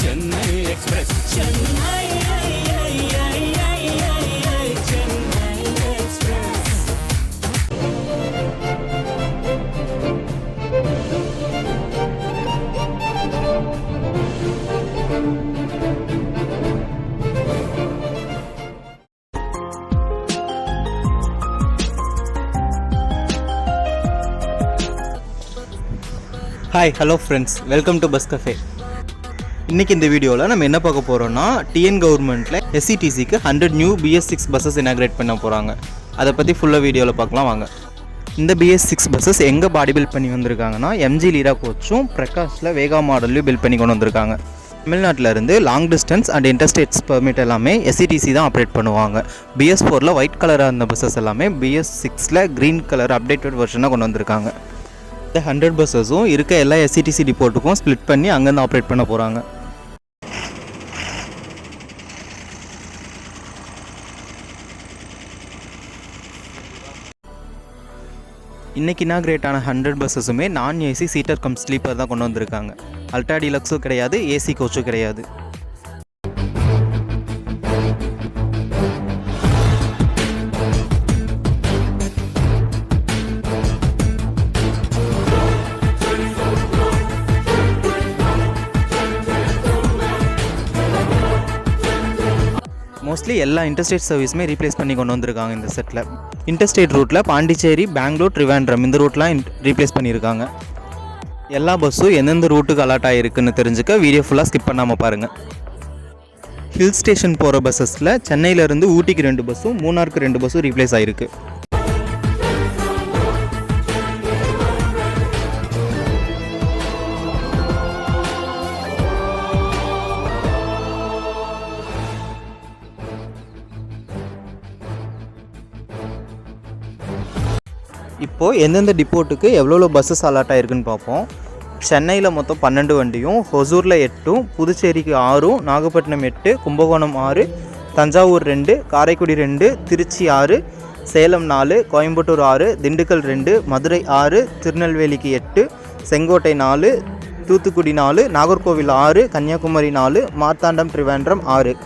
Chennai express. Chennai express. Hi hello friends, welcome to bus cafe. இன்றைக்கி இந்த வீடியோவில் நம்ம என்ன பார்க்க போகிறோம்னா, டிஎன் கவர்மெண்ட்டில் எஸ்சிடிசிக்கு 100 நியூ BS6 பஸ்ஸஸ் இனாக்ரேட் பண்ண போகிறாங்க. அதை பற்றி ஃபுல்லாக வீடியோவில் பார்க்கலாம் வாங்க. இந்த BS6 பஸ்ஸஸ் எங்கே பாடி பில்ட் பண்ணி வந்திருக்காங்கன்னா, எம்ஜி லீரா கோச்சும் பிரகாஷில் வேகா மாடல்லையும் பில்ட் பண்ணி கொண்டு வந்திருக்காங்க. தமிழ்நாட்டில் இருந்து லாங் டிஸ்டன்ஸ் அண்ட் இன்டர்ஸ்டேட்ஸ் பெர்மிட் எல்லாமே எஸ்சிடிசி தான் ஆப்ரேட் பண்ணுவாங்க. BS4ல் ஒயிட் கலராக இருந்த பஸ்ஸஸ் எல்லாமே BS6ல் க்ரீன் கலர் அப்டேட்டட் வெர்ஷனாக கொண்டு வந்திருக்காங்க. இந்த 100 பஸ்ஸஸும் இருக்க எல்லா எஸ்சிடிசி டிப்போர்ட்டுக்கும் ஸ்ப்ளிட் பண்ணி அங்கேருந்து ஆப்ரேட் பண்ண போகிறாங்க. இன்றைக்கி இனாக்ரேட் ஆன 100 பஸ்ஸஸுமே நான் ஏசி சீட்டர் கம் ஸ்லீப்பர் தான் கொண்டு வந்திருக்காங்க. அல்ட்ரா டீலக்ஸும் கிடையாது, ஏசி கோச்சும் கிடையாது. மோஸ்ட்லி எல்லா இன்டர்ஸ்டேட் சர்வீஸுமே ரீப்ளேஸ் பண்ணி கொண்டு வந்திருக்காங்க. இந்த செட்டில் இன்டர்ஸ்டேட் ரூட்டில் பாண்டிச்சேரி, பெங்களூர், ட்ரிவாண்ட்ரம் இந்த ரூட்லாம் ரீப்ளேஸ் பண்ணியிருக்காங்க. எல்லா பஸ்ஸும் எந்தெந்த ரூட்டுக்கு அலாட் ஆகிருக்குன்னு தெரிஞ்சுக்க வீடியோ ஃபுல்லாக ஸ்கிப் பண்ணாமல் பாருங்கள். ஹில் ஸ்டேஷன் போகிற பஸ்ஸஸில் சென்னையிலேருந்து ஊட்டிக்கு 2 பஸ்ஸும் மூணாருக்கு 2 பஸ்ஸும் ரீப்ளேஸ் ஆகிருக்கு. இப்போது எந்தெந்த டிப்போட்டுக்கு எவ்வளோ பஸ்ஸஸ் அலாட் ஆகிருக்குன்னு பார்ப்போம். சென்னையில் மொத்தம் 12 வண்டியும், ஹொசூரில் 8ம், புதுச்சேரிக்கு 6ம், நாகப்பட்டினம் 8, கும்பகோணம் 6, தஞ்சாவூர் 2, காரைக்குடி 2, திருச்சி 6, சேலம் 4, கோயம்புத்தூர் 6, திண்டுக்கல் 2, மதுரை 6, திருநெல்வேலிக்கு 8, Sengottai 4, Thoothukudi 4, Nagercoil 6, Kanyakumari 4, Marthandam Trivandrum 6.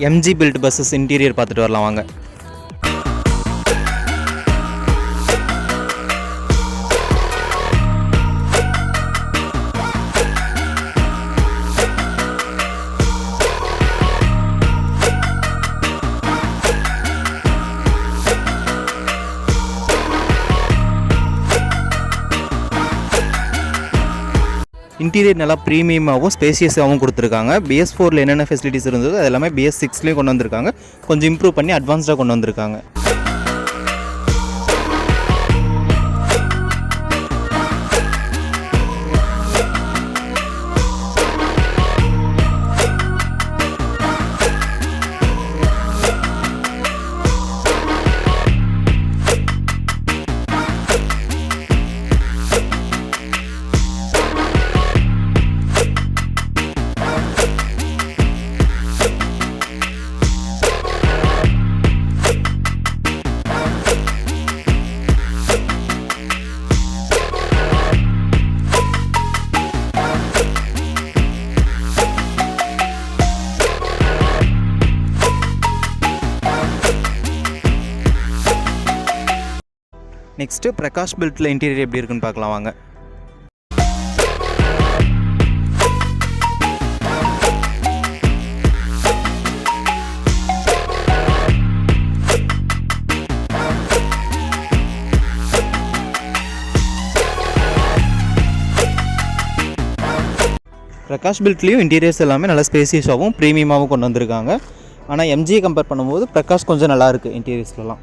MG built buses interior பார்த்துட்டு வரலாம் வாங்க. இன்டீரியர் நல்லா ப்ரீமியமாகவும் ஸ்பேசியஸாகவும் கொடுத்துருக்காங்க. BS4ல் என்னென்ன ஃபெசிலிட்டிஸ் இருந்ததோ அது எல்லாமே BS6லேயும் கொண்டு வந்திருக்காங்க. கொஞ்சம் இம்ப்ரூவ் பண்ணி அட்வான்ஸ்டாக கொண்டு வந்திருக்காங்க. நெக்ஸ்ட்டு பிரகாஷ் பில்ட்டில் இன்டீரியர் எப்படி இருக்குன்னு பார்க்கலாம் வாங்க. பிரகாஷ் பில்ட்லேயும் இன்டீரியர்ஸ் எல்லாமே நல்லா ஸ்பேசியஸாகவும் ப்ரீமியமாகவும் கொண்டு வந்திருக்காங்க. ஆனால் எம்ஜியை கம்பேர் பண்ணும்போது பிரகாஷ் கொஞ்சம் நல்லாயிருக்கு இன்டீரியர்ஸ்லாம்.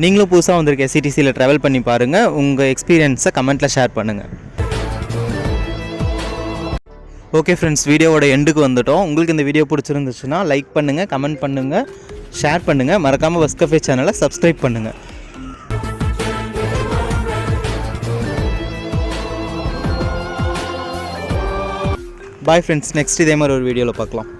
நீங்களும் புதுசாக வந்திருக்க SETCயில் ட்ராவல் பண்ணி பாருங்கள். உங்கள் எக்ஸ்பீரியன்ஸை கமெண்ட்டில் ஷேர் பண்ணுங்கள். ஓகே ஃப்ரெண்ட்ஸ், வீடியோவோட எண்டுக்கு வந்துட்டோம். உங்களுக்கு இந்த வீடியோ பிடிச்சிருந்துச்சுன்னா லைக் பண்ணுங்கள், கமெண்ட் பண்ணுங்கள், ஷேர் பண்ணுங்கள். மறக்காமல் பஸ் கஃபே சேனலை சப்ஸ்கிரைப் பண்ணுங்கள். பாய் ஃப்ரெண்ட்ஸ், நெக்ஸ்ட் இதே மாதிரி ஒரு வீடியோவில் பார்க்கலாம்.